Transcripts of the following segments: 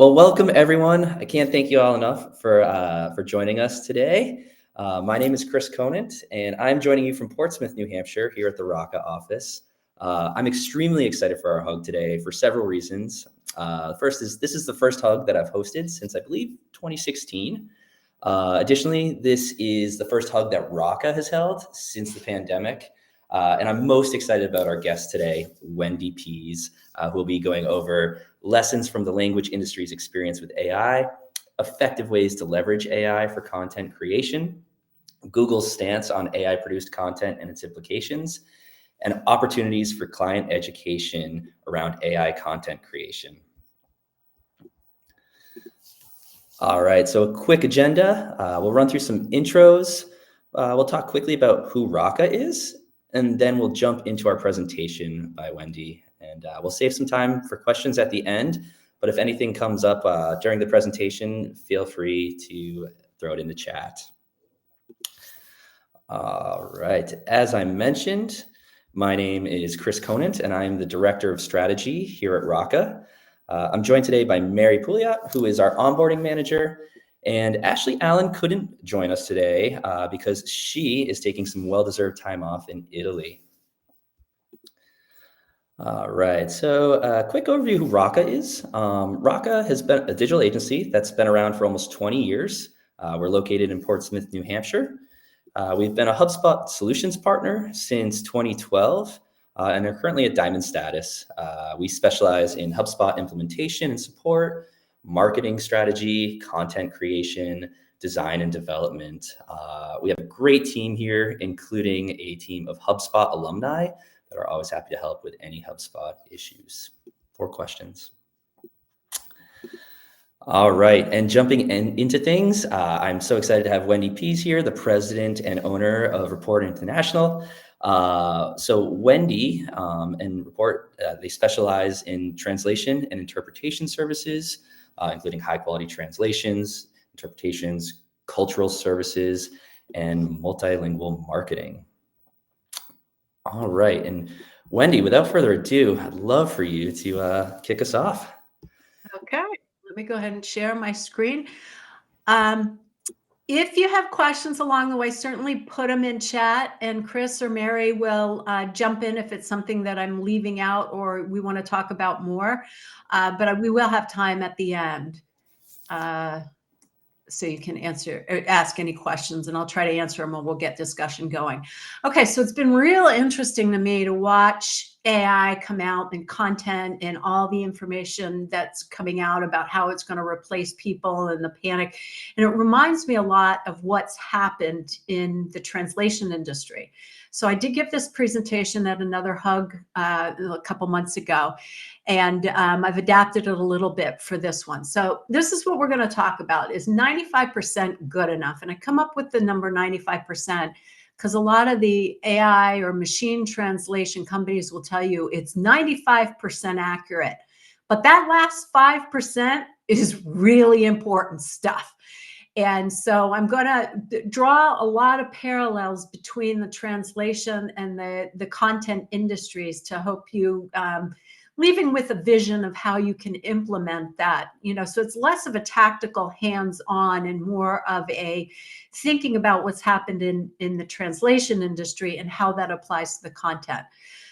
Well, welcome everyone. I can't thank you all enough for joining us today. My name is Chris Conant, and I'm joining you from Portsmouth, New Hampshire, here at the Raka office. I'm extremely excited for our hug today for several reasons. First is this is the first hug that I've hosted since I believe 2016. Additionally, this is the first hug that Raka has held since the pandemic. And I'm most excited about our guest today, Wendy Pease, who will be going over lessons from the language industry's experience with AI, effective ways to leverage AI for content creation, Google's stance on AI-produced content and its implications, and opportunities for client education around AI content creation. All right, so a quick agenda. We'll run through some intros. We'll talk quickly about who Raka is, and then we'll jump into our presentation by Wendy. And we'll save some time for questions at the end. But if anything comes up during the presentation, feel free to throw it in the chat. All right, as I mentioned, my name is Chris Conant, and I'm the Director of Strategy here at Raka. I'm joined today by Mary Pouliot, who is our onboarding manager, and Ashley Allen couldn't join us today because she is taking some well-deserved time off in Italy. All right, so a quick overview who Raka is. Raka has been a digital agency that's been around for almost 20 years. We're located in Portsmouth, New Hampshire. We've been a HubSpot solutions partner since 2012. And they're currently at Diamond status. We specialize in HubSpot implementation and support, marketing strategy, content creation, design and development. We have a great team here, including a team of HubSpot alumni that are always happy to help with any HubSpot issues or questions. All right, and jumping into things, I'm so excited to have Wendy Pease here, the president and owner of Rapport International. So Wendy and Rapport, they specialize in translation and interpretation services, including high quality translations, interpretations, cultural services, and multilingual marketing. All right, and Wendy, without further ado, I'd love for you to kick us off. Okay, let me go ahead and share my screen. If you have questions along the way, certainly put them in chat, and Chris or Mary will jump in if it's something that I'm leaving out or we want to talk about more. But we will have time at the end. So you can ask any questions, and I'll try to answer them, and we'll get discussion going. Okay, so it's been real interesting to me to watch AI come out and content and all the information that's coming out about how it's going to replace people and the panic. And it reminds me a lot of what's happened in the translation industry. So I did give this presentation at another hug a couple months ago, and I've adapted it a little bit for this one. So this is what we're going to talk about. Is 95% good enough? And I come up with the number 95% because a lot of the AI or machine translation companies will tell you it's 95% accurate. But that last 5% is really important stuff. And so I'm going to draw a lot of parallels between the translation and the content industries to help you leaving with a vision of how you can implement that, so it's less of a tactical hands-on and more of a thinking about what's happened in the translation industry and how that applies to the content.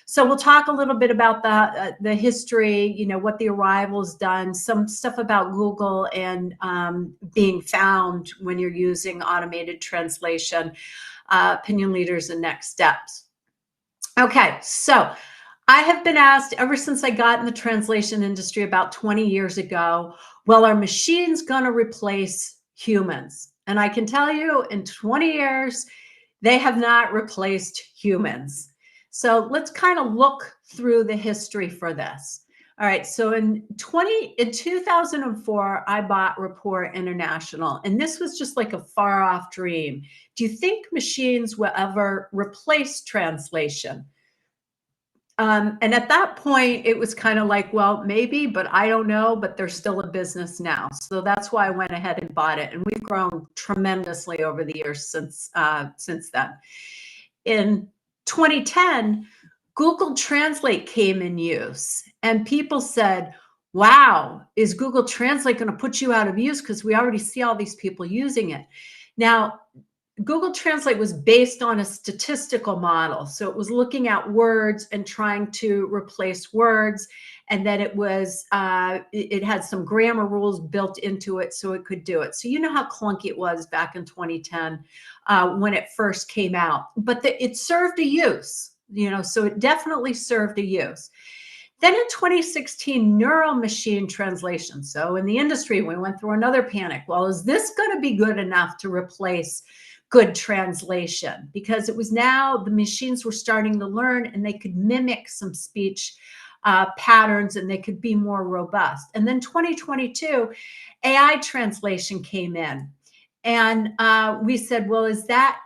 So we'll talk a little bit about the history, what the arrival's done, some stuff about Google and being found when you're using automated translation, opinion leaders, and next steps. Okay, so I have been asked ever since I got in the translation industry about 20 years ago, well, are machines going to replace humans? And I can tell you in 20 years, they have not replaced humans. So let's kind of look through the history for this. All right, so in 2004, I bought Rapport International, and this was just like a far off dream. Do you think machines will ever replace translation? And at that point, it was kind of like, well, maybe, but I don't know, but there's still a business now. So that's why I went ahead and bought it. And we've grown tremendously over the years since then. In 2010, Google Translate came in use, and people said, wow, is Google Translate going to put you out of use? Because we already see all these people using it. Now, Google Translate was based on a statistical model. So it was looking at words and trying to replace words. And then it had some grammar rules built into it so it could do it. So you know how clunky it was back in 2010 when it first came out, but it served a use, so it definitely served a use. Then in 2016, neural machine translation. So in the industry, we went through another panic. Well, is this going to be good enough to replace good translation? Because it was now the machines were starting to learn and they could mimic some speech patterns and they could be more robust. And then 2022, AI translation came in. And we said, well, is that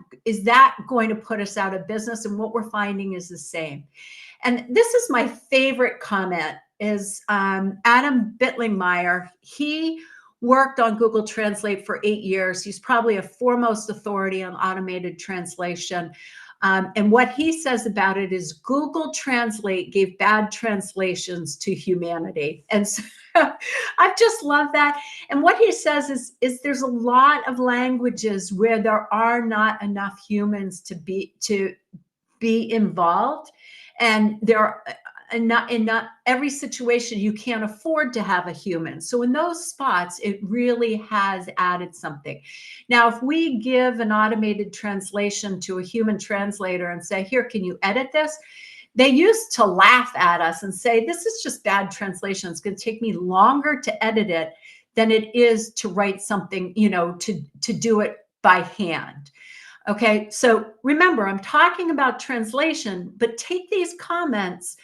going to put us out of business? And what we're finding is the same. And this is my favorite comment is Adam Bittlingmeyer. He worked on Google Translate for 8 years. He's probably a foremost authority on automated translation. And what he says about it is Google Translate gave bad translations to humanity. And so I just love that. And what he says is there's a lot of languages where there are not enough humans to be involved. And there are in not every situation you can't afford to have a human. So in those spots, it really has added something. Now, if we give an automated translation to a human translator and say, here, can you edit this? They used to laugh at us and say, this is just bad translation. It's going to take me longer to edit it than it is to write something, to do it by hand. Okay, so remember, I'm talking about translation, but take these comments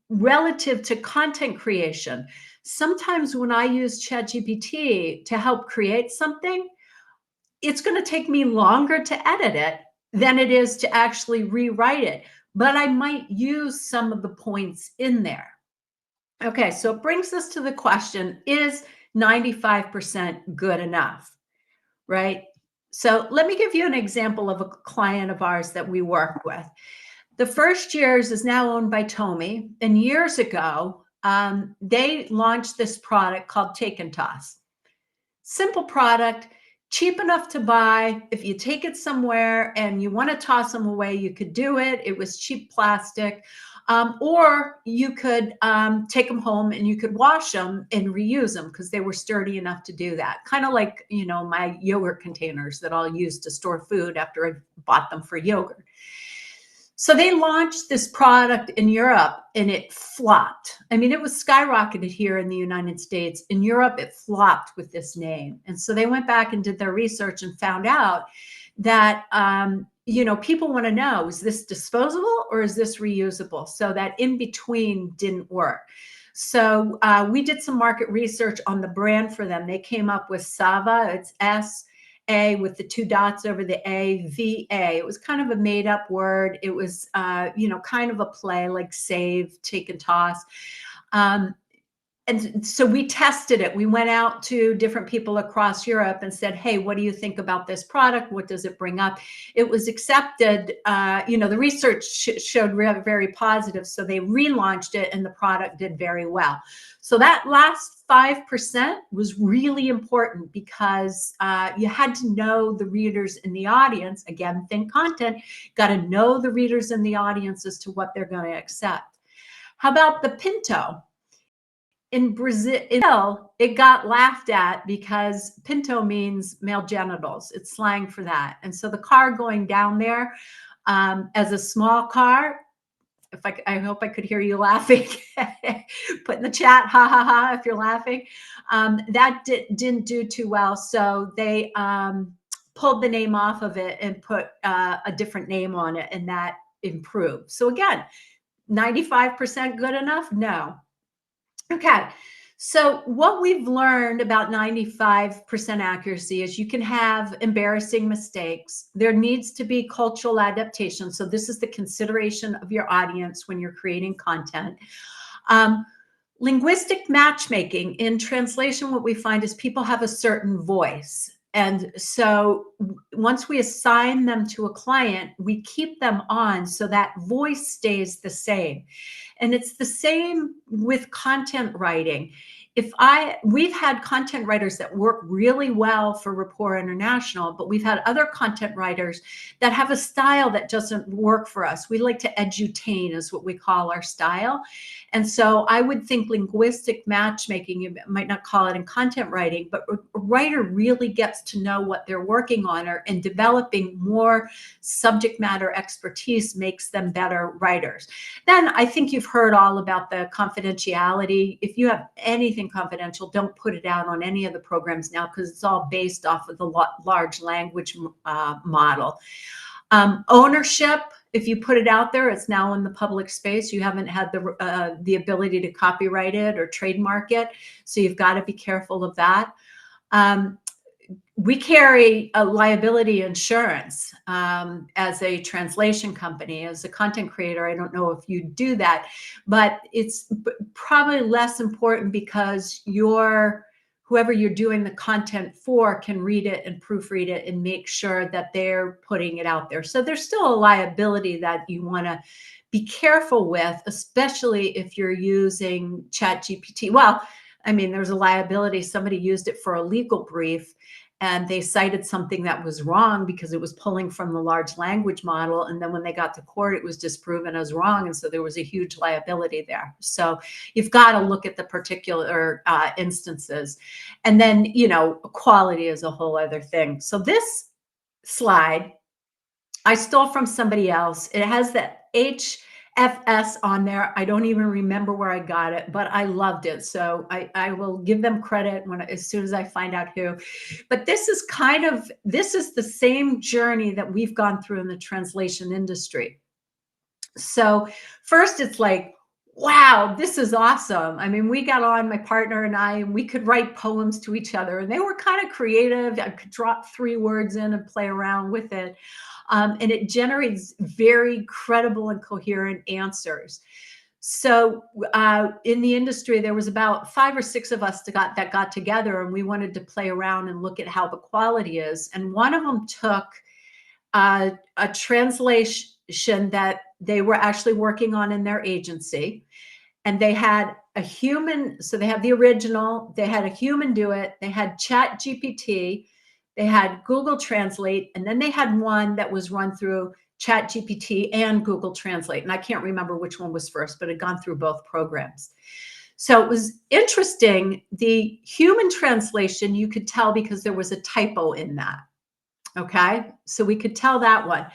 relative to content creation. Sometimes when I use ChatGPT to help create something, it's going to take me longer to edit it than it is to actually rewrite it, but I might use some of the points in there. Okay, so it brings us to the question, is 95% good enough, right? So let me give you an example of a client of ours that we work with. The First Years is now owned by Tomy. And years ago, they launched this product called Take and Toss. Simple product, cheap enough to buy. If you take it somewhere and you want to toss them away, you could do it. It was cheap plastic. Or you could take them home and you could wash them and reuse them because they were sturdy enough to do that. Kind of like, my yogurt containers that I'll use to store food after I bought them for yogurt. So they launched this product in Europe and it flopped. I mean, it was skyrocketed here in the United States. In Europe, it flopped with this name. And so they went back and did their research and found out that people want to know, is this disposable or is this reusable? So that in between didn't work. So we did some market research on the brand for them. They came up with Sava. It's S-A with the 2 dots over the A, V-A. It was kind of a made up word. It was, kind of a play like save, take and toss. And so we tested it. We went out to different people across Europe and said, hey, what do you think about this product? What does it bring up? It was accepted. The research showed very positive. So they relaunched it and the product did very well. So that last 5% was really important because you had to know the readers in the audience. Again, think content, got to know the readers in the audience as to what they're going to accept. How about the Pinto? In Brazil, it got laughed at because pinto means male genitals. It's slang for that. And so the car going down there as a small car, I hope I could hear you laughing. Put in the chat, ha, ha, ha, if you're laughing. That didn't do too well. So they pulled the name off of it and put a different name on it, and that improved. So again, 95% good enough? No. Okay, so what we've learned about 95% accuracy is you can have embarrassing mistakes. There needs to be cultural adaptation. So this is the consideration of your audience when you're creating content. Linguistic matchmaking. In translation, what we find is people have a certain voice. And so once we assign them to a client, we keep them on so that voice stays the same. And it's the same with content writing. We've had content writers that work really well for Rapport International, but we've had other content writers that have a style that doesn't work for us. We like to edutain is what we call our style. And so I would think linguistic matchmaking, you might not call it in content writing, but a writer really gets to know what they're working on, and developing more subject matter expertise makes them better writers. Then I think you've heard all about the confidentiality. If you have anything confidential, don't put it out on any of the programs now, because it's all based off of the large language model. Ownership, if you put it out there, it's now in the public space. You haven't had the ability to copyright it or trademark it, so you've got to be careful of that. We carry a liability insurance as a translation company. As a content creator, I don't know if you do that, but it's probably less important because whoever you're doing the content for can read it and proofread it and make sure that they're putting it out there. So there's still a liability that you want to be careful with, especially if you're using ChatGPT. Well, I mean, there's a liability. Somebody used it for a legal brief, and they cited something that was wrong because it was pulling from the large language model. And then when they got to court, it was disproven as wrong. And so there was a huge liability there. So you've got to look at the particular instances. And then, quality is a whole other thing. So this slide I stole from somebody else. It has the HFS on there. I don't even remember where I got it, but I loved it. So I will give them credit as soon as I find out who. But this is the same journey that we've gone through in the translation industry. So first it's like, wow, this is awesome. I mean, we got on, my partner and I, and we could write poems to each other, and they were kind of creative. I could drop 3 words in and play around with it. And it generates very credible and coherent answers. So in the industry, there was about 5 or 6 of us that got together, and we wanted to play around and look at how the quality is. And one of them took a translation that they were actually working on in their agency. And they had a human, so they had the original, they had a human do it, they had ChatGPT, they had Google Translate, and then they had one that was run through ChatGPT and Google Translate. And I can't remember which one was first, but it had gone through both programs. So it was interesting. The human translation, you could tell because there was a typo in that. Okay, so we could tell that one.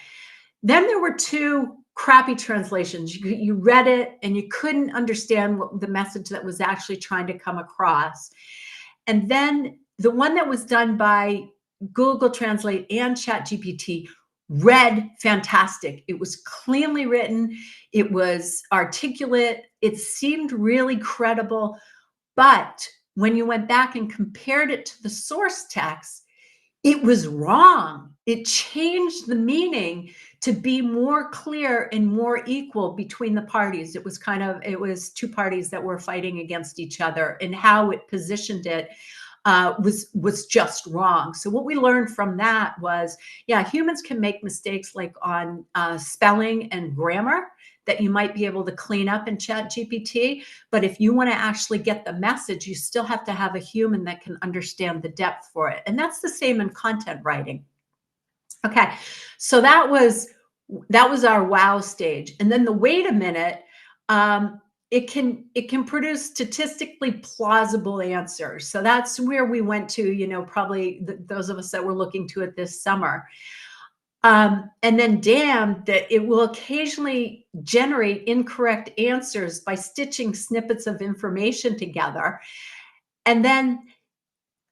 Then there were 2 crappy translations. You read it and you couldn't understand what the message that was actually trying to come across. And then the one that was done by Google Translate and ChatGPT read fantastic. It was cleanly written. It was articulate. It seemed really credible. But when you went back and compared it to the source text, it was wrong. It changed the meaning to be more clear and more equal between the parties. It was 2 parties that were fighting against each other, and how it positioned it was just wrong. So what we learned from that was, yeah, humans can make mistakes like on spelling and grammar that you might be able to clean up in ChatGPT. But if you want to actually get the message, you still have to have a human that can understand the depth for it. And that's the same in content writing. Okay, so that was our wow stage. And then the wait a minute, it can produce statistically plausible answers. So that's where we went to, probably those of us that were looking to it this summer. And then damn that it will occasionally generate incorrect answers by stitching snippets of information together. And then,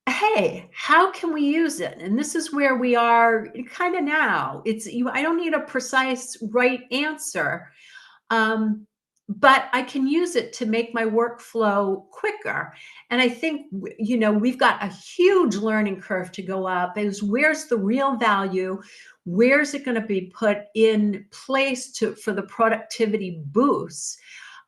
hey, how can we use it? And this is where we are kind of now. I don't need a precise right answer. But I can use it to make my workflow quicker. And I think, we've got a huge learning curve to go up. Is where's the real value? Where's it going to be put in place for the productivity boosts?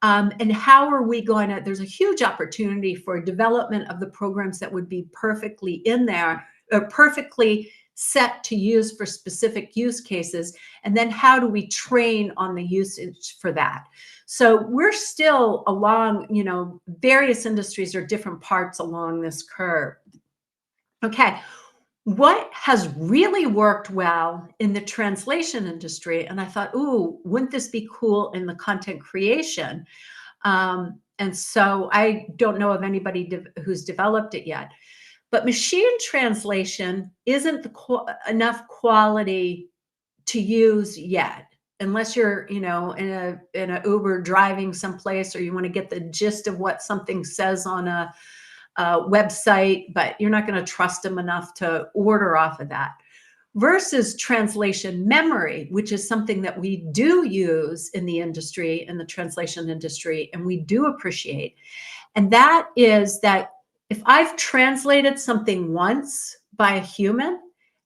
And how are we going to, there's a huge opportunity for development of the programs that would be perfectly in there, or perfectly set to use for specific use cases, and then how do we train on the usage for that? So we're still along, various industries or different parts along this curve. Okay, what has really worked well in the translation industry, and I thought, ooh, wouldn't this be cool in the content creation? And so I don't know of anybody who's developed it yet. But machine translation isn't enough quality to use yet, unless you're, in a Uber driving someplace, or you want to get the gist of what something says on a website, but you're not going to trust them enough to order off of that. Versus translation memory, which is something that we do use in the industry, in the translation industry, and we do appreciate. And that is that if I've translated something once by a human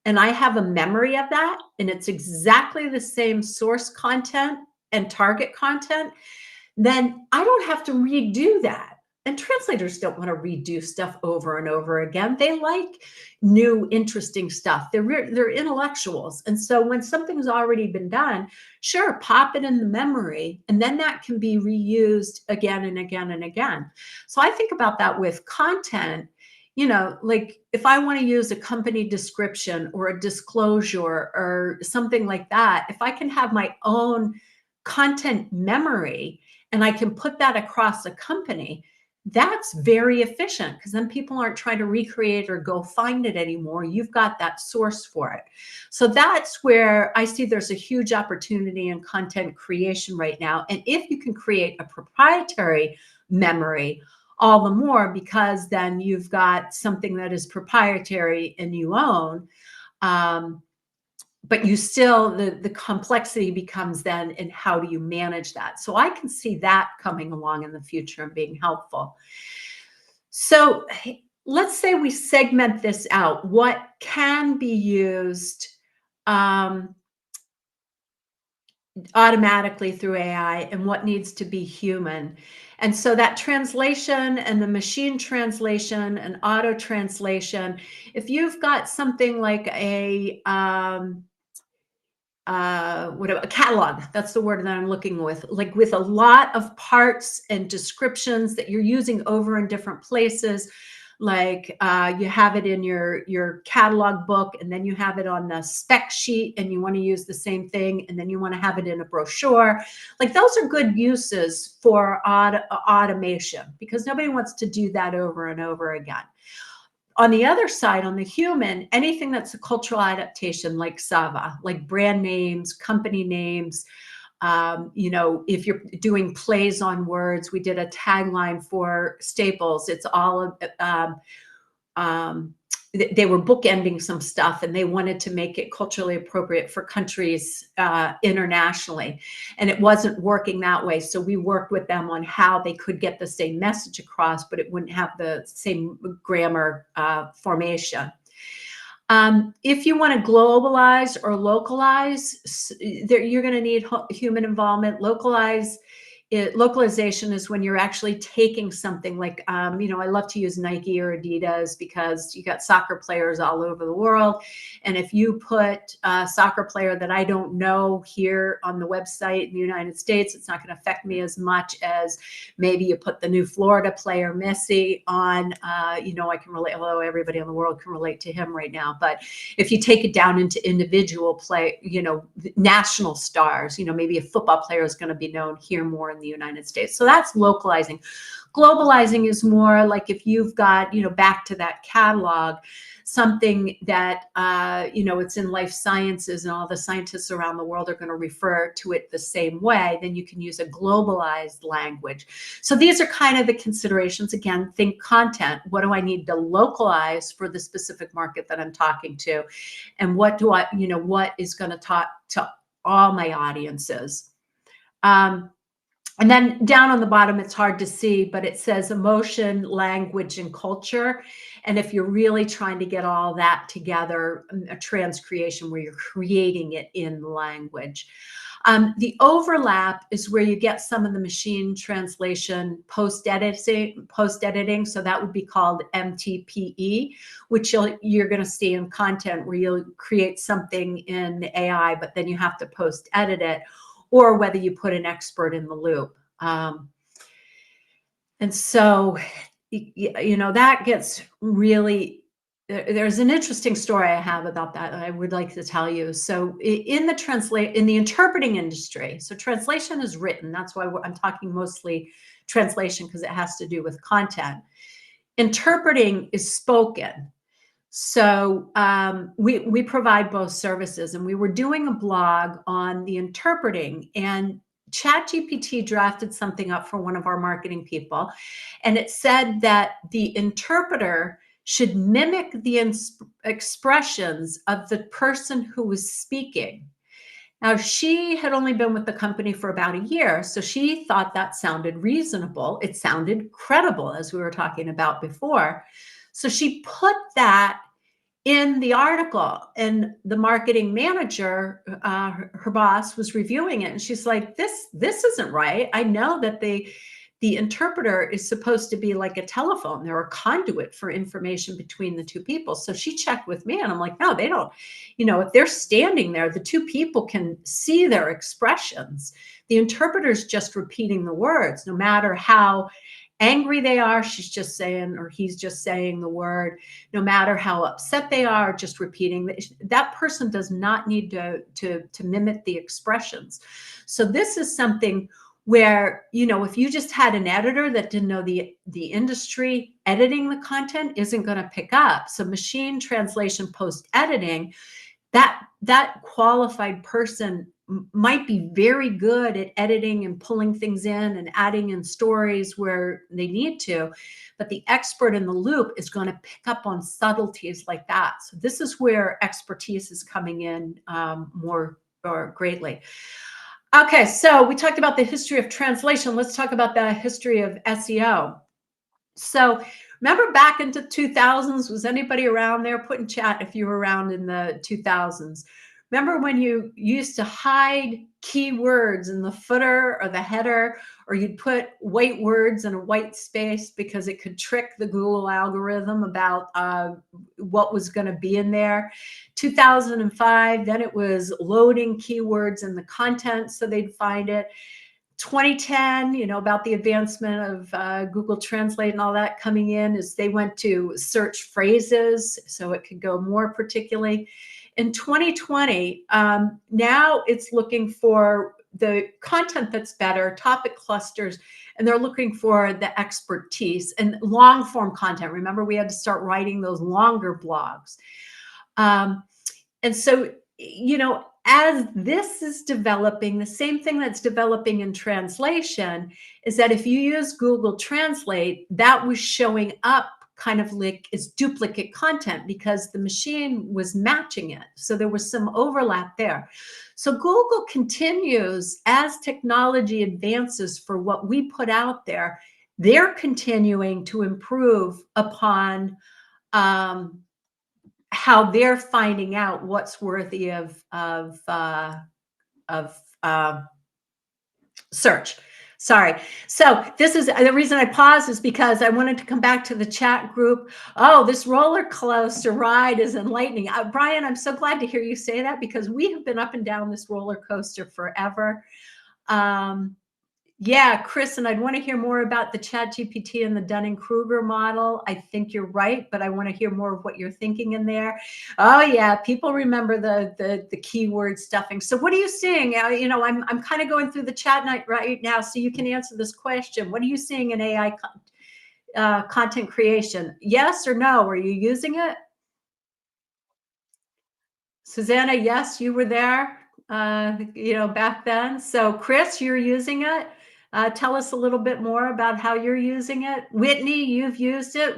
and I have a memory of that, and it's exactly the same source content and target content, then I don't have to redo that. And translators don't want to redo stuff over and over again. They like new, interesting stuff. They're intellectuals. And so when something's already been done, sure, pop it in the memory, and then that can be reused again and again and again. So I think about that with content. Like if I want to use a company description or a disclosure or something like that, if I can have my own content memory and I can put that across a company, that's very efficient, because then people aren't trying to recreate or go find it anymore. You've got that source for it. So that's where I see there's a huge opportunity in content creation right now. And if you can create a proprietary memory, all the more, because then you've got something that is proprietary and you own. But you still, the complexity becomes then in how do you manage that? So I can see that coming along in the future and being helpful. So let's say we segment this out. What can be used automatically through AI and what needs to be human? And so that translation and the machine translation and auto translation, if you've got something like a a catalog, that's the word that I'm looking with, like with a lot of parts and descriptions that you're using over in different places, like you have it in your catalog book, and then you have it on the spec sheet, and you want to use the same thing, and then you want to have it in a brochure. Like those are good uses for automation, because nobody wants to do that over and over again. On the other side, on the human, anything that's a cultural adaptation, like Sava, like brand names, company names, if you're doing plays on words, we did a tagline for Staples. It's all they were bookending some stuff, and they wanted to make it culturally appropriate for countries internationally, and it wasn't working that way. So we worked with them on how they could get the same message across, but it wouldn't have the same grammar formation. If you want to globalize or localize, you're going to need human involvement. Localization is when you're actually taking something like, I love to use Nike or Adidas, because you got soccer players all over the world. And if you put a soccer player that I don't know here on the website in the United States, it's not going to affect me as much as maybe you put the new Florida player, Messi, on, I can relate, although everybody in the world can relate to him right now. But if you take it down into individual national stars, maybe a football player is going to be known here more in the United States. So that's localizing. Globalizing is more like if you've got, back to that catalog, something that, it's in life sciences and all the scientists around the world are going to refer to it the same way, then you can use a globalized language. So these are kind of the considerations. Again, think content. What do I need to localize for the specific market that I'm talking to? And what what is going to talk to all my audiences? And then down on the bottom, it's hard to see, but it says emotion, language, and culture. And if you're really trying to get all that together, a transcreation where you're creating it in language. The overlap is where you get some of the machine translation post-editing. So that would be called MTPE, which you're going to see in content where you'll create something in AI, but then you have to post-edit it, or whether you put an expert in the loop. And so, that gets really, there's an interesting story I have about that I would like to tell you. So in the interpreting industry, so translation is written. That's why I'm talking mostly translation, because it has to do with content. Interpreting is spoken. So we provide both services, and we were doing a blog on the interpreting, and ChatGPT drafted something up for one of our marketing people, and it said that the interpreter should mimic the expressions of the person who was speaking. Now, she had only been with the company for about a year, so she thought that sounded reasonable. It sounded credible, as we were talking about before. So she put that in the article, and the marketing manager, her boss, was reviewing it, and she's like, this isn't right. I know that the interpreter is supposed to be like a telephone. They're a conduit for information between the two people. So she checked with me, and I'm like, no, they don't. If they're standing there, the two people can see their expressions. The interpreter's just repeating the words, no matter how angry they are, she's just saying, or he's just saying the word. No matter how upset they are, just repeating. That person does not need to mimic the expressions. So this is something where, if you just had an editor that didn't know the industry, editing the content isn't going to pick up. So machine translation post editing, that qualified person might be very good at editing and pulling things in and adding in stories where they need to, but the expert in the loop is going to pick up on subtleties like that. So this is where expertise is coming in more or greatly. Okay, so we talked about the history of translation. Let's talk about the history of SEO. So remember back into 2000s, was anybody around there? Put in chat if you were around in the 2000s. Remember when you used to hide keywords in the footer or the header, or you'd put white words in a white space because it could trick the Google algorithm about what was going to be in there? 2005, then it was loading keywords in the content so they'd find it. 2010, about the advancement of Google Translate and all that coming in, is they went to search phrases so it could go more particularly. In 2020, now it's looking for the content that's better, topic clusters, and they're looking for the expertise and long form content. Remember, we had to start writing those longer blogs. And so, as this is developing, the same thing that's developing in translation is that if you use Google Translate, that was showing up kind of like as duplicate content because the machine was matching it. So there was some overlap there. So Google continues, as technology advances for what we put out there, they're continuing to improve upon how they're finding out what's worthy of search. Sorry. So this is the reason I paused, is because I wanted to come back to the chat group. Oh, this roller coaster ride is enlightening. Brian, I'm so glad to hear you say that, because we have been up and down this roller coaster forever. Yeah, Chris, and I'd want to hear more about the ChatGPT and the Dunning-Kruger model. I think you're right, but I want to hear more of what you're thinking in there. Oh yeah, people remember the keyword stuffing. So what are you seeing? I'm kind of going through the chat night right now, so you can answer this question. What are you seeing in AI content creation? Yes or no? Are you using it? Susanna, yes, you were there, back then. So Chris, you're using it. Tell us a little bit more about how you're using it. Whitney, you've used it.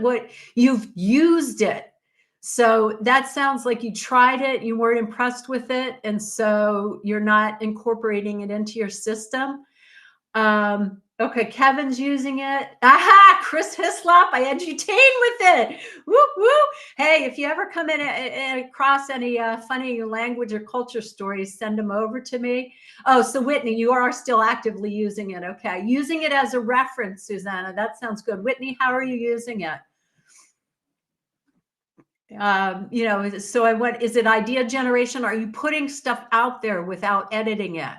You've used it. So that sounds like you tried it, you weren't impressed with it, and so you're not incorporating it into your system. Okay, Kevin's using it. Aha, Chris Hislop, I entertain with it. Whoop, whoop. Hey, if you ever come in across any funny language or culture stories, send them over to me. Oh, so Whitney, you are still actively using it. Okay, using it as a reference, Susanna. That sounds good. Whitney, how are you using it? So is it idea generation? Are you putting stuff out there without editing it?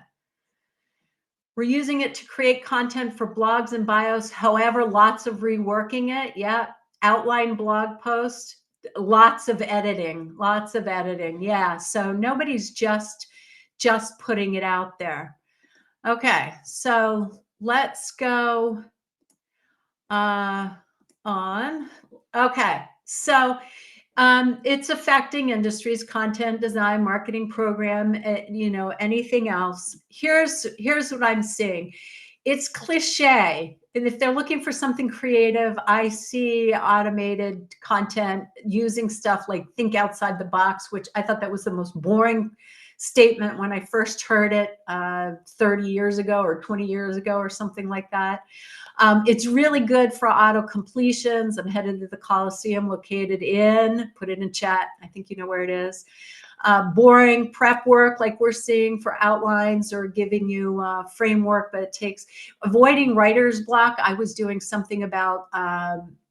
We're using it to create content for blogs and bios. However, lots of reworking it. Yeah. Outline blog post, lots of editing, lots of editing. Yeah. So nobody's just putting it out there. Okay. So let's go on. Okay. So it's affecting industries, content design, marketing program, anything else. Here's what I'm seeing. It's cliche. And if they're looking for something creative, I see automated content using stuff like think outside the box, which I thought that was the most boring statement when I first heard it 30 years ago or 20 years ago or something like that. It's really good for auto completions. I'm headed to the Coliseum located put it in chat. I think you know where it is. Boring prep work like we're seeing for outlines or giving you framework, but it takes avoiding writer's block. I was doing something about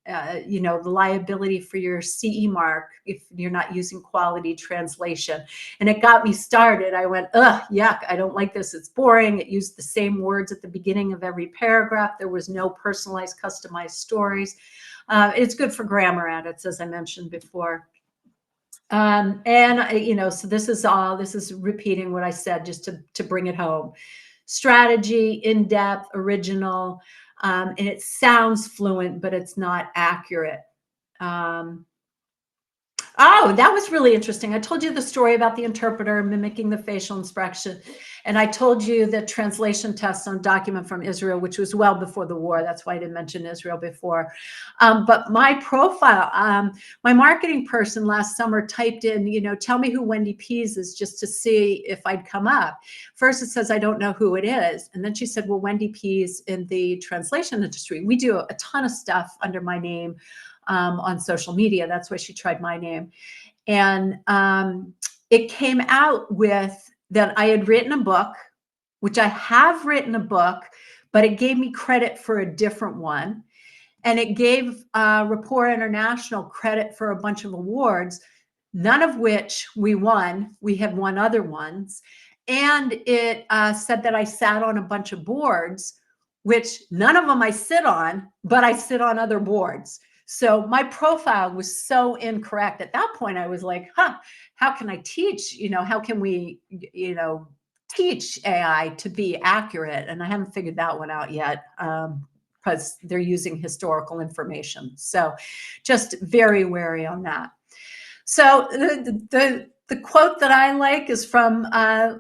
the liability for your CE mark if you're not using quality translation. And it got me started. I went, ugh, yuck, I don't like this. It's boring. It used the same words at the beginning of every paragraph. There was no personalized, customized stories. It's good for grammar edits, as I mentioned before. So this is repeating what I said just to bring it home. Strategy, in-depth, original, and it sounds fluent, but it's not accurate. Oh, that was really interesting. I told you the story about the interpreter mimicking the facial expression. And I told you the translation test on document from Israel, which was well before the war. That's why I didn't mention Israel before. But my profile, my marketing person last summer typed in, tell me who Wendy Pease is just to see if I'd come up. First, it says, I don't know who it is. And then she said, well, Wendy Pease in the translation industry. We do a ton of stuff under my name. On social media. That's why she tried my name. And it came out with that I had written a book, which I have written a book, but it gave me credit for a different one. And it gave Rapport International credit for a bunch of awards, none of which we won. We have won other ones. And it said that I sat on a bunch of boards, which none of them I sit on, but I sit on other boards. So my profile was so incorrect. At that point, I was like, how can I teach? How can we, teach AI to be accurate? And I haven't figured that one out yet because they're using historical information. So just very wary on that. So the quote that I like is from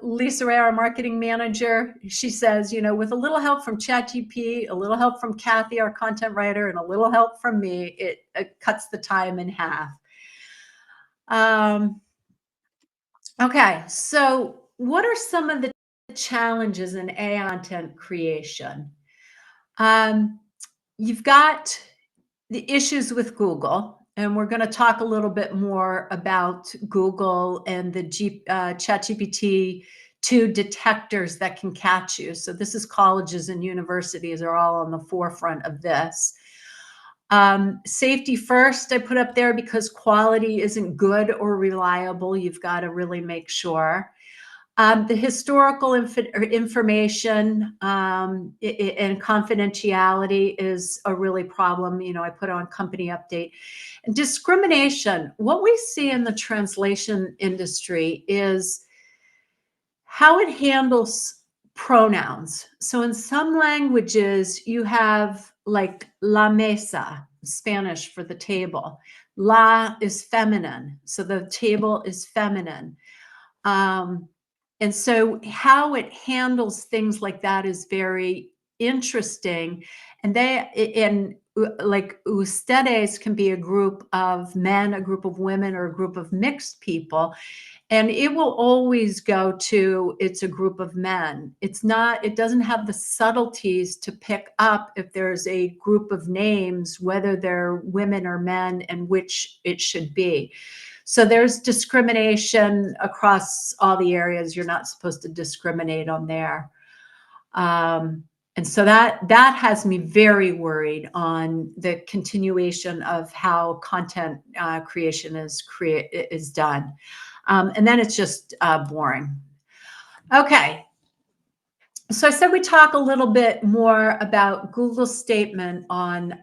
Lisa Ray, our marketing manager. She says, with a little help from ChatGPT, a little help from Kathy, our content writer, and a little help from me, it cuts the time in half. Okay, so what are some of the challenges in AI content creation? You've got the issues with Google. And we're going to talk a little bit more about Google and the ChatGPT 2 detectors that can catch you. So this is colleges and universities are all on the forefront of this. Safety first, I put up there because quality isn't good or reliable. You've got to really make sure. The historical information and confidentiality is a really problem. I put on company update. And discrimination. What we see in the translation industry is how it handles pronouns. So in some languages, you have like la mesa, Spanish for the table. La is feminine, so the table is feminine. And so how it handles things like that is very interesting. And like ustedes can be a group of men, a group of women, or a group of mixed people. And it will always go to, it's a group of men. It doesn't have the subtleties to pick up if there's a group of names, whether they're women or men, and which it should be. So there's discrimination across all the areas. You're not supposed to discriminate on there. And so that has me very worried on the continuation of how content creation is done. And then it's just boring. Okay. So I said we talk a little bit more about Google's statement on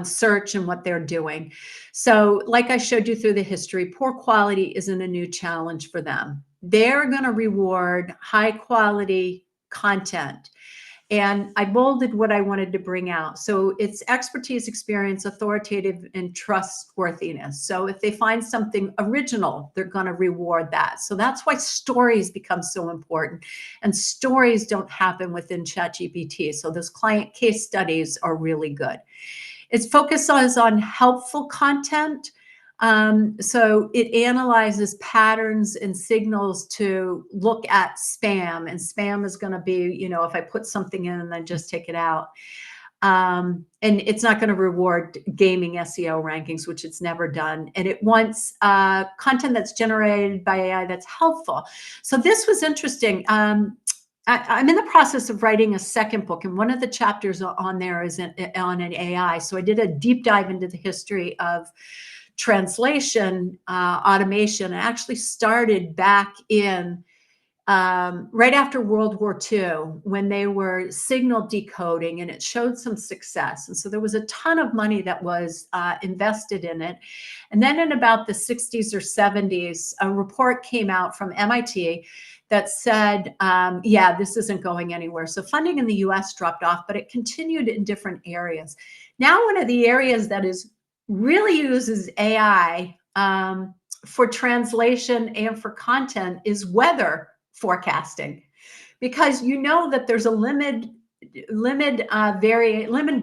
search and what they're doing. So like I showed you through the history, poor quality isn't a new challenge for them. They're going to reward high quality content. And I bolded what I wanted to bring out. So it's expertise, experience, authoritative, and trustworthiness. So if they find something original, they're going to reward that. So that's why stories become so important. And stories don't happen within ChatGPT. So those client case studies are really good. Its focus is on helpful content. So it analyzes patterns and signals to look at spam, and spam is going to be, if I put something in and then just take it out. And it's not going to reward gaming SEO rankings, which it's never done. And it wants content that's generated by AI that's helpful. So this was interesting. I'm in the process of writing a second book, and one of the chapters on there is on an AI. So I did a deep dive into the history of translation automation. It actually started back in right after World War II, when they were signal decoding, and it showed some success. And so there was a ton of money that was invested in it. And then in about the 60s or 70s, a report came out from MIT that said, yeah, this isn't going anywhere. So funding in the US dropped off, but it continued in different areas. Now, one of the areas that is really uses AI for translation and for content is weather forecasting, because that there's a limited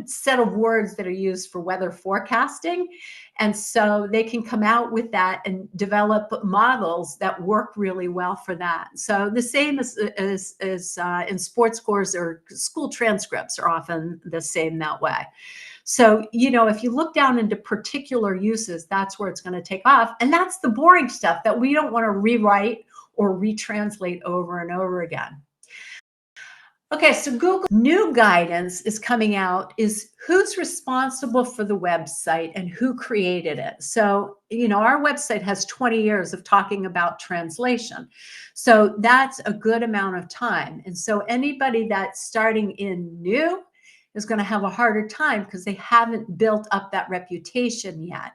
set of words that are used for weather forecasting. And so they can come out with that and develop models that work really well for that. So the same as in sports scores or school transcripts are often the same that way. So, if you look down into particular uses, that's where it's going to take off. And that's the boring stuff that we don't want to rewrite or retranslate over and over again. Okay, so Google new guidance is coming out, is who's responsible for the website and who created it. So, our website has 20 years of talking about translation. So that's a good amount of time. And so anybody that's starting in new is going to have a harder time because they haven't built up that reputation yet.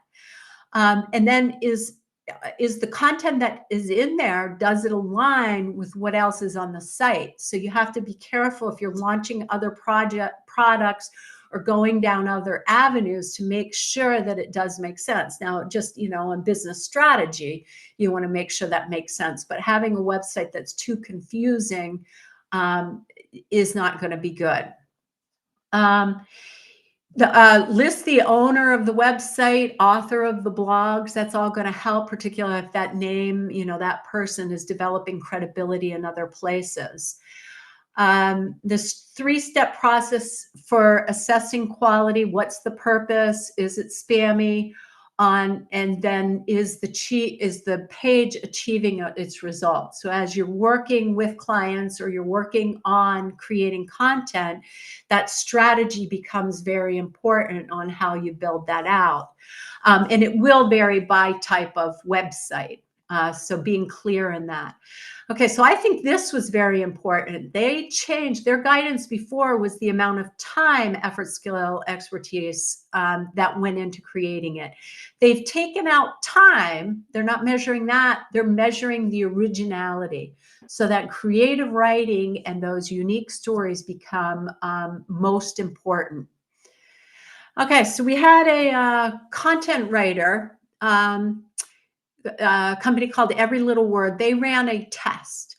And then is the content that is in there, does it align with what else is on the site? So you have to be careful if you're launching other products or going down other avenues to make sure that it does make sense. Now, just, on business strategy, you want to make sure that makes sense. But having a website that's too confusing is not going to be good. List the owner of the website, author of the blogs. That's all going to help, particularly if that name, that person is developing credibility in other places. This 3-step process for assessing quality. What's the purpose? Is it spammy? And then is the page achieving its results? So as you're working with clients or you're working on creating content, that strategy becomes very important on how you build that out. And it will vary by type of website. So being clear in that. Okay, so I think this was very important. They changed their guidance. Before was the amount of time, effort, skill, expertise that went into creating it. They've taken out time. They're not measuring that. They're measuring the originality, so that creative writing and those unique stories become most important. Okay, so we had a content writer, a company called Every Little Word. They ran a test.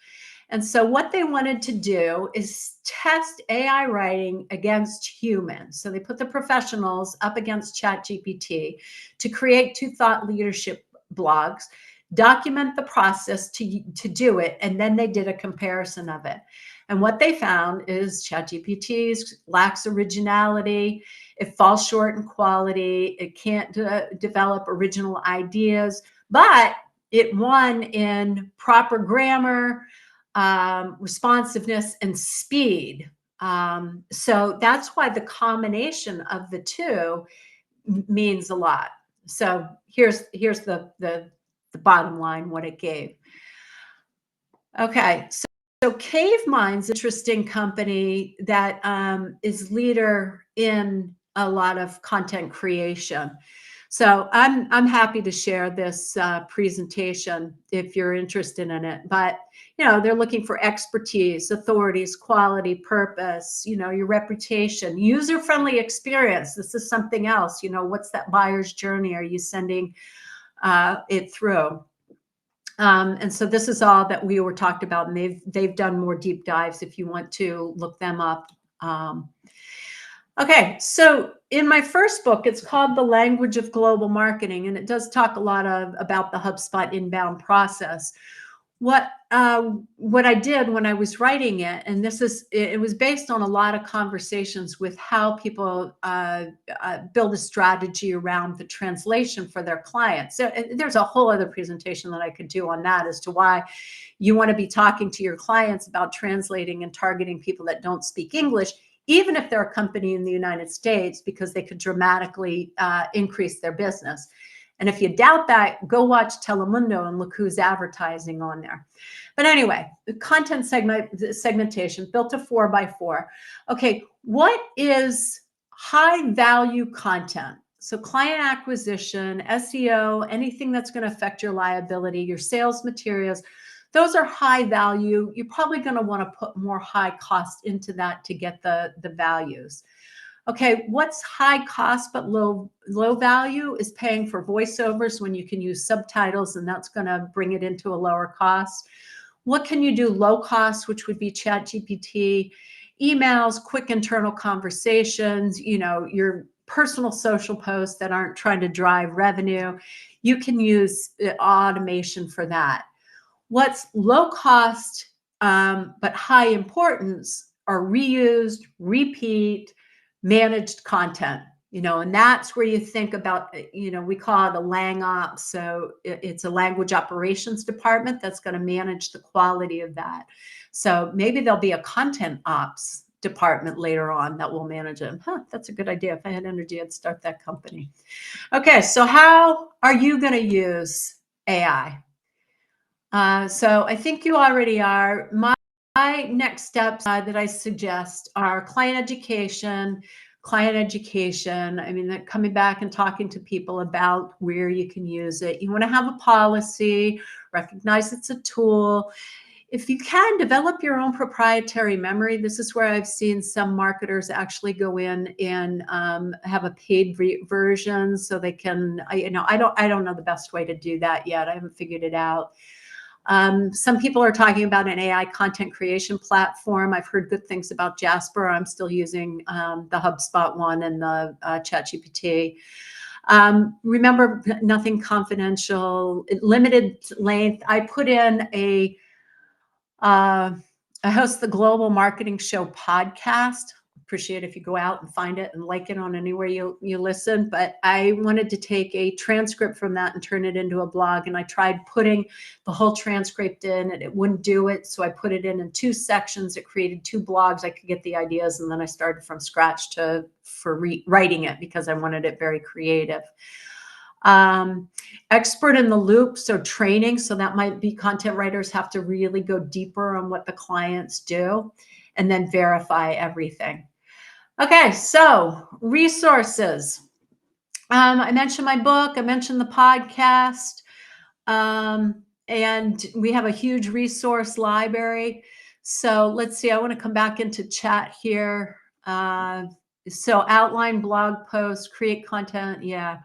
And so what they wanted to do is test AI writing against humans. So they put the professionals up against ChatGPT to create 2 thought leadership blogs, document the process to do it, and then they did a comparison of it. And what they found is ChatGPT lacks originality. It falls short in quality. It can't develop original ideas, but it won in proper grammar, responsiveness, and speed. So that's why the combination of the two means a lot. So here's the bottom line, what it gave. Okay, so Cave Mind's interesting company that is leader in a lot of content creation. So I'm happy to share this presentation if you're interested in it. But they're looking for expertise, authorities, quality, purpose. Your reputation, user-friendly experience. This is something else. What's that buyer's journey? Are you sending it through? And so this is all that we were talked about, and they've done more deep dives if you want to look them up. Okay, so in my first book, it's called The Language of Global Marketing, and it does talk a lot about the HubSpot inbound process. What I did when I was writing it, and it was based on a lot of conversations with how people build a strategy around the translation for their clients. So there's a whole other presentation that I could do on that as to why you want to be talking to your clients about translating and targeting people that don't speak English, even if they're a company in the United States, because they could dramatically increase their business. And if you doubt that, go watch Telemundo and look who's advertising on there. But anyway, the content segmentation built a 4x4. Okay, what is high value content? So client acquisition, SEO, anything that's going to affect your liability, your sales materials, those are high value. You're probably going to want to put more high cost into that to get the values. Okay, what's high cost but low value is paying for voiceovers when you can use subtitles, and that's going to bring it into a lower cost. What can you do low cost, which would be ChatGPT, emails, quick internal conversations, your personal social posts that aren't trying to drive revenue. You can use automation for that. What's low cost but high importance are reused, repeat, managed content, and that's where you think about, we call it a lang ops. So it's a language operations department that's going to manage the quality of that. So maybe there'll be a content ops department later on that will manage it. That's a good idea. If I had energy, I'd start that company. Okay, so how are you going to use AI? So I think you already are. My next steps that I suggest are client education. I mean, coming back and talking to people about where you can use it. You want to have a policy, recognize it's a tool. If you can, develop your own proprietary memory. This is where I've seen some marketers actually go in and have a paid version so they can, I don't know the best way to do that yet. I haven't figured it out. Some people are talking about an AI content creation platform. I've heard good things about Jasper. I'm still using the HubSpot one and the ChatGPT. Remember, nothing confidential, limited length. I put in I host the Global Marketing Show podcast. Appreciate if you go out and find it and like it on anywhere you listen. But I wanted to take a transcript from that and turn it into a blog. And I tried putting the whole transcript in and it wouldn't do it. So I put it in 2 sections. It created 2 blogs. I could get the ideas. And then I started from scratch for writing it because I wanted it very creative. Expert in the loop, so training. So that might be content writers have to really go deeper on what the clients do and then verify everything. Okay, so resources. I mentioned my book. I mentioned the podcast. And we have a huge resource library. So let's see. I want to come back into chat here. So outline blog posts, create content. Yeah.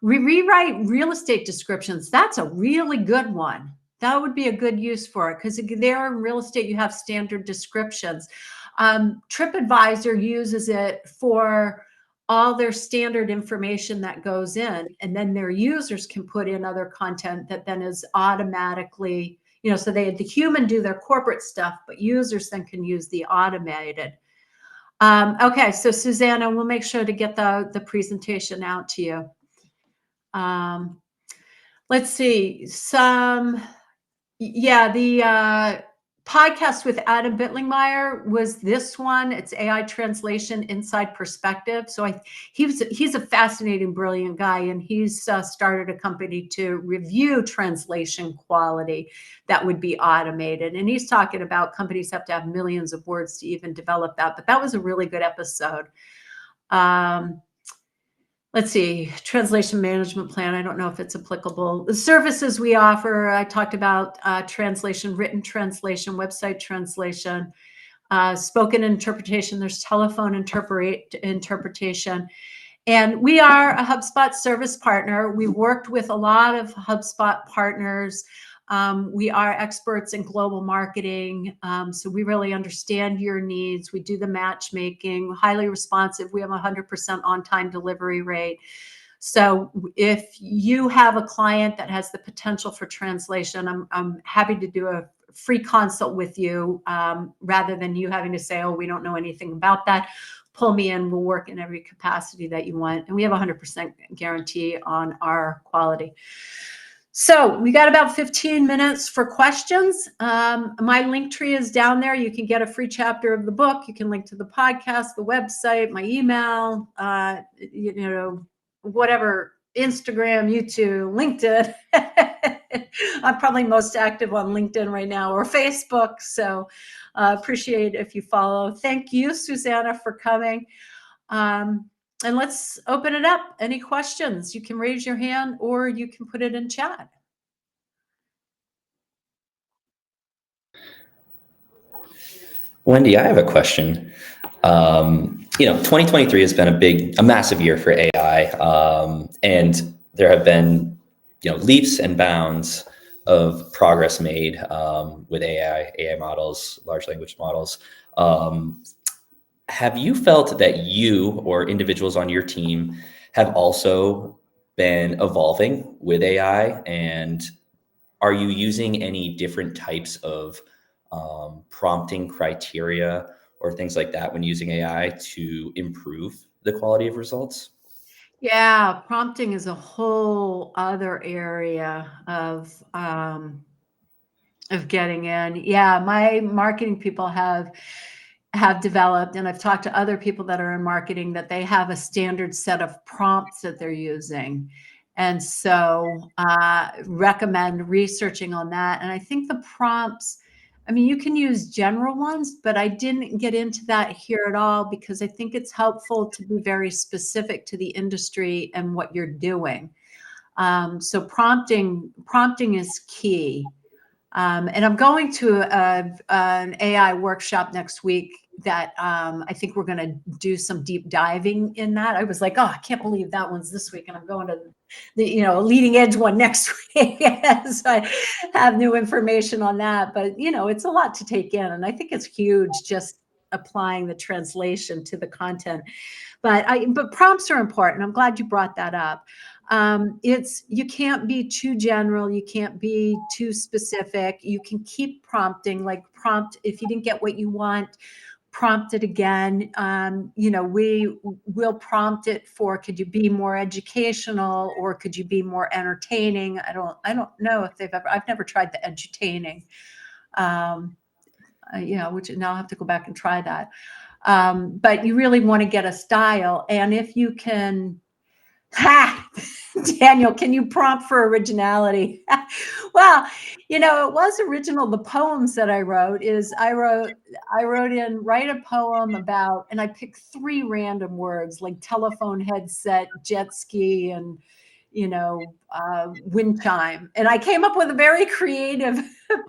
Rewrite real estate descriptions. That's a really good one. That would be a good use for it, because there in real estate, you have standard descriptions. TripAdvisor uses it for all their standard information that goes in, and then their users can put in other content that then is automatically, so the human do their corporate stuff, but users then can use the automated. Okay, so Susanna, we'll make sure to get the presentation out to you. Let's see, the podcast with Adam Bittlingmeyer was this one. It's AI translation inside perspective. So he's a fascinating, brilliant guy, and he's started a company to review translation quality that would be automated. And he's talking about companies have to have millions of words to even develop that. But that was a really good episode. Let's see, translation management plan. I don't know if it's applicable. The services we offer, I talked about translation, written translation, website translation, spoken interpretation. There's telephone interpretation. And we are a HubSpot service partner. We worked with a lot of HubSpot partners. We are experts in global marketing. So we really understand your needs. We do the matchmaking, highly responsive. We have 100% on-time delivery rate. So if you have a client that has the potential for translation, I'm happy to do a free consult with you, rather than you having to say, oh, we don't know anything about that. Pull me in, we'll work in every capacity that you want. And we have 100% guarantee on our quality. So we got about 15 minutes for questions. My link tree is down there. You can get a free chapter of the book. You can link to the podcast, the website, my email, whatever, Instagram, YouTube, LinkedIn. I'm probably most active on LinkedIn right now, or Facebook. So appreciate if you follow. Thank you, Susanna, for coming. And let's open it up. Any questions? You can raise your hand or you can put it in chat. Wendy, I have a question. 2023 has been a massive year for AI, and there have been, leaps and bounds of progress made with AI models, large language models. Have you felt that you or individuals on your team have also been evolving with AI? And are you using any different types of prompting criteria or things like that when using AI to improve the quality of results? Yeah, prompting is a whole other area of getting in. Yeah, my marketing people have developed, and I've talked to other people that are in marketing, that they have a standard set of prompts that they're using. And so recommend researching on that. And I think the prompts, I mean, you can use general ones, but I didn't get into that here at all, because I think it's helpful to be very specific to the industry and what you're doing. So prompting is key. And I'm going to an AI workshop next week that I think we're going to do some deep diving in that. I was like, oh, I can't believe that one's this week, and I'm going to the leading edge one next week. So I have new information on that, but it's a lot to take in, and I think it's huge just applying the translation to the content. But prompts are important. I'm glad you brought that up. You can't be too general. You can't be too specific. You can keep prompting, like prompt, if you didn't get what you want, prompt it again. We will prompt it for, could you be more educational, or could you be more entertaining? I don't know if I've never tried the edutaining, which now I'll have to go back and try that. But you really want to get a style. And if you can, Daniel, can you prompt for originality? Well, it was original. The poems that I wrote write a poem about, and I picked 3 random words like telephone headset, jet ski, and wind chime. And I came up with a very creative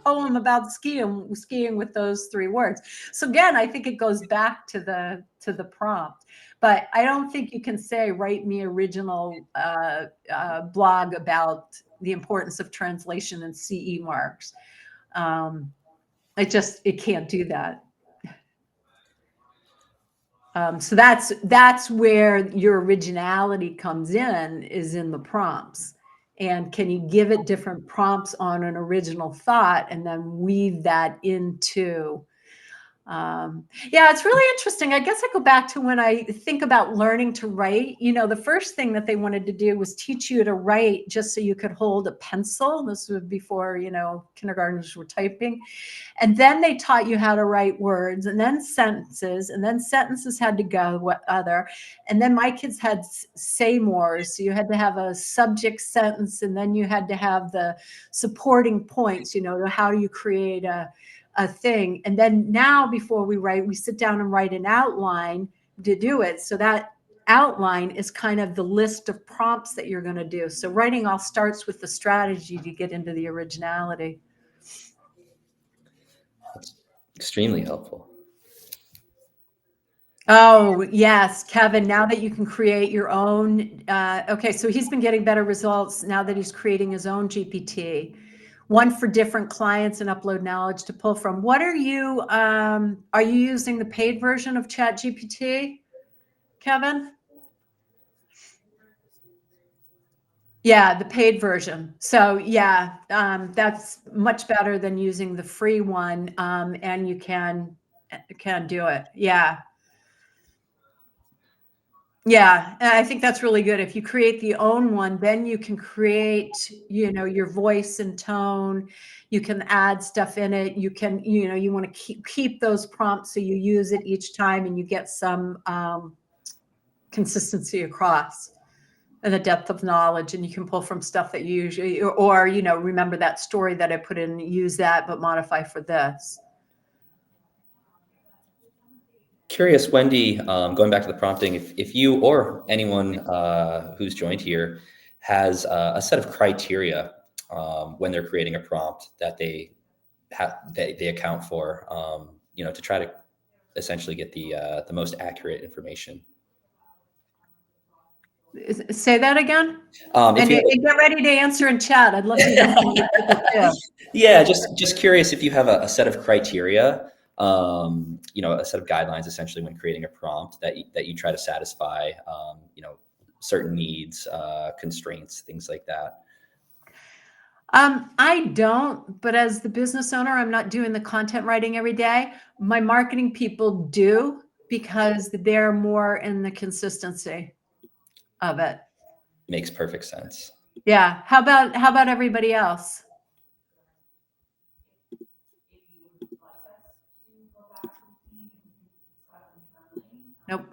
poem about skiing with those 3 words. So again, I think it goes back to the prompt. But I don't think you can say, write me original blog about the importance of translation and CE marks. It can't do that. So that's where your originality comes in, is in the prompts. And can you give it different prompts on an original thought and then weave that into yeah, it's really interesting. I guess I go back to when I think about learning to write. The first thing that they wanted to do was teach you to write just so you could hold a pencil. This was before, kindergartners were typing. And then they taught you how to write words, and then sentences had to go what other. And then my kids had say more. So you had to have a subject sentence, and then you had to have the supporting points, how do you create a thing. And then now before we write, we sit down and write an outline to do it. So that outline is kind of the list of prompts that you're going to do. So writing all starts with the strategy to get into the originality. That's extremely helpful. Oh, yes, Kevin, now that you can create your own, okay, so he's been getting better results now that he's creating his own GPT, one for different clients, and upload knowledge to pull from. What are you using the paid version of ChatGPT, Kevin? Yeah, the paid version. So yeah, that's much better than using the free one, and you can do it. Yeah. Yeah, and I think that's really good. If you create the own one, then you can create, your voice and tone. You can add stuff in it. You can, you want to keep those prompts so you use it each time and you get some consistency across and the depth of knowledge. And you can pull from stuff that you usually, or remember that story that I put in, use that, but modify for this. Curious, Wendy, going back to the prompting, if you or anyone who's joined here has a set of criteria when they're creating a prompt that they account for, to try to essentially get the most accurate information. Say that again. And get ready to answer in chat. I'd love to hear from you too. Yeah, just curious if you have a set of criteria, a set of guidelines essentially when creating a prompt that you try to satisfy, certain needs, constraints, things like that. I don't, but as the business owner, I'm not doing the content writing every day. My marketing people do, because they're more in the consistency of it. Makes perfect sense. Yeah. How about everybody else? Nope.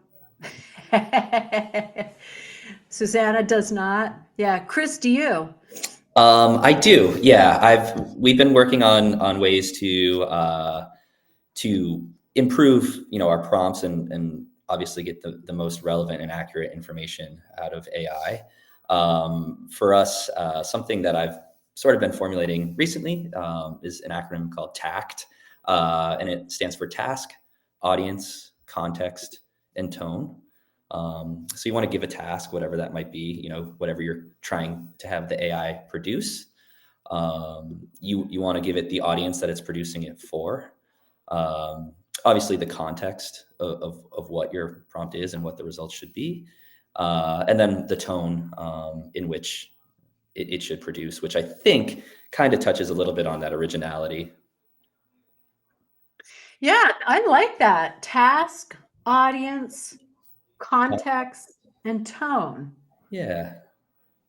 Susanna does not. Yeah. Chris, do you? I do. Yeah. We've been working on ways to improve, our prompts and obviously get the most relevant and accurate information out of AI. For us, something that I've sort of been formulating recently is an acronym called TACT, and it stands for task, audience, context, and tone. So you want to give a task, whatever that might be, whatever you're trying to have the AI produce. You want to give it the audience that it's producing it for. Obviously the context of what your prompt is and what the results should be. And then the tone in which it should produce, which I think kind of touches a little bit on that originality. Yeah, I like that. Task, audience, context, and tone. Yeah.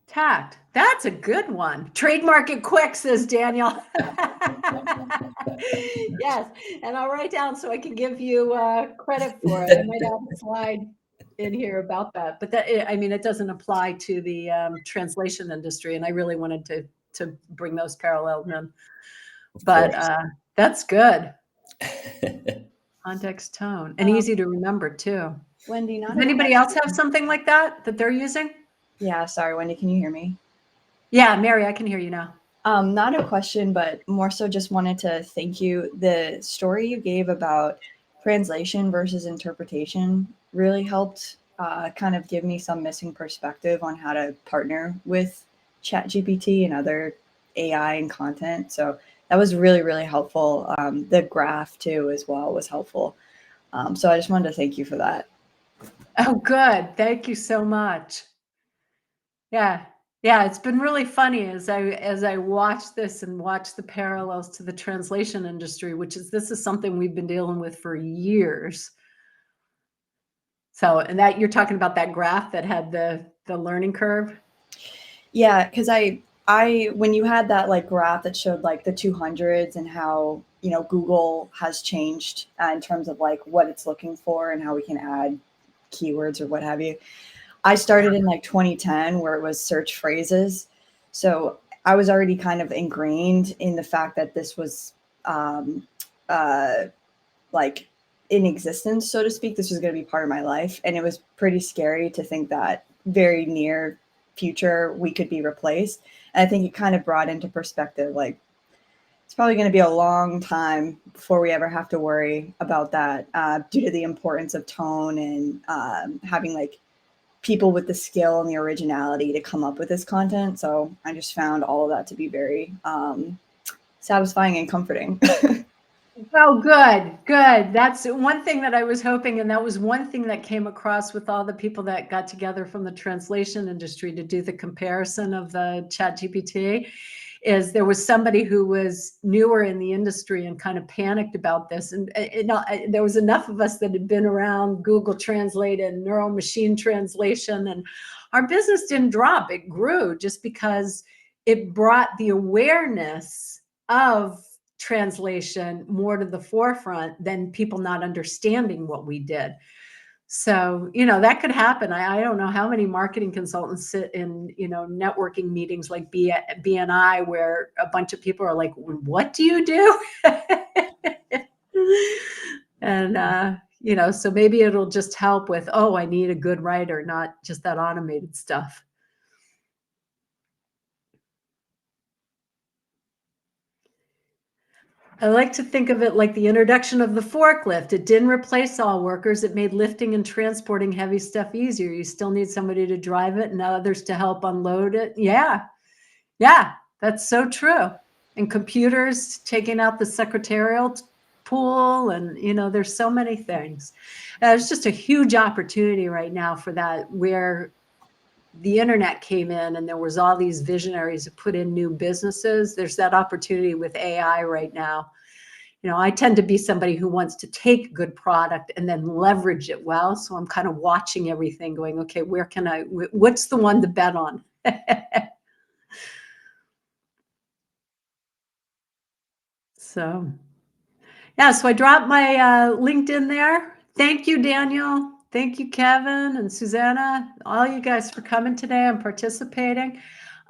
Tact. That's a good one. Trademark it quick, says Daniel. Yes, and I'll write down so I can give you credit for it. I might have a slide in here about that, but it doesn't apply to the translation industry, and I really wanted to bring those parallels in. But that's good. Context, tone, and easy to remember too. Wendy, does anybody else have something like that they're using? Yeah, sorry, Wendy, can you hear me? Yeah, Mary, I can hear you now. Not a question, but more so just wanted to thank you. The story you gave about translation versus interpretation really helped kind of give me some missing perspective on how to partner with ChatGPT and other AI and content. So that was really, really helpful. The graph too, as well, was helpful. So I just wanted to thank you for that. Oh, good. Thank you so much. Yeah. Yeah, it's been really funny as I watch this and watch the parallels to the translation industry, this is something we've been dealing with for years. So, and that you're talking about that graph that had the learning curve. Yeah, because I when you had that like graph that showed like the 200s and how Google has changed in terms of like what it's looking for and how we can add keywords or what have you. I started in like 2010 where it was search phrases, so I was already kind of ingrained in the fact that this was um, uh, like in existence, so to speak. This was going to be part of my life, and it was pretty scary to think that very near future we could be replaced. And I think it kind of brought into perspective like it's probably going to be a long time before we ever have to worry about that due to the importance of tone and having like people with the skill and the originality to come up with this content. So I just found all of that to be very satisfying and comforting. Oh, good, good. That's one thing that I was hoping, and that was one thing that came across with all the people that got together from the translation industry to do the comparison of the ChatGPT, is there was somebody who was newer in the industry and kind of panicked about this. And there was enough of us that had been around Google Translate and neural machine translation, and our business didn't drop. It grew just because it brought the awareness of translation more to the forefront than people not understanding what we did. So, that could happen. I don't know how many marketing consultants sit in, networking meetings like BNI, where a bunch of people are like, what do you do? And, so maybe it'll just help with, oh, I need a good writer, not just that automated stuff. I like to think of it like the introduction of the forklift. It didn't replace all workers. It made lifting and transporting heavy stuff easier. You still need somebody to drive it and others to help unload it. Yeah. Yeah, that's so true. And computers taking out the secretarial pool, and there's so many things. There's just a huge opportunity right now for that, where the internet came in and there was all these visionaries to put in new businesses. There's that opportunity with AI right now. I tend to be somebody who wants to take good product and then leverage it well. So I'm kind of watching everything going, okay, what's the one to bet on? So, yeah, so I dropped my LinkedIn there. Thank you, Daniel. Thank you, Kevin and Susanna, all you guys for coming today and participating.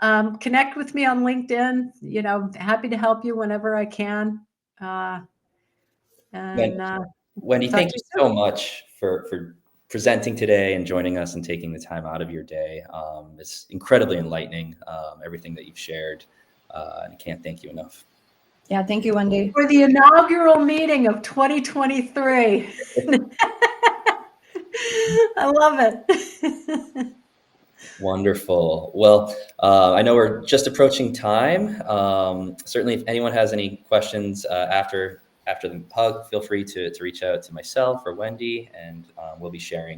Connect with me on LinkedIn. Happy to help you whenever I can. Wendy, Talk thank to you you so soon. much for presenting today and joining us and taking the time out of your day. It's incredibly enlightening, everything that you've shared, and I can't thank you enough. Yeah, thank you, Wendy. For the inaugural meeting of 2023. I love it. Wonderful. Well, I know we're just approaching time. Certainly, if anyone has any questions after the hug, feel free to reach out to myself or Wendy, and we'll be sharing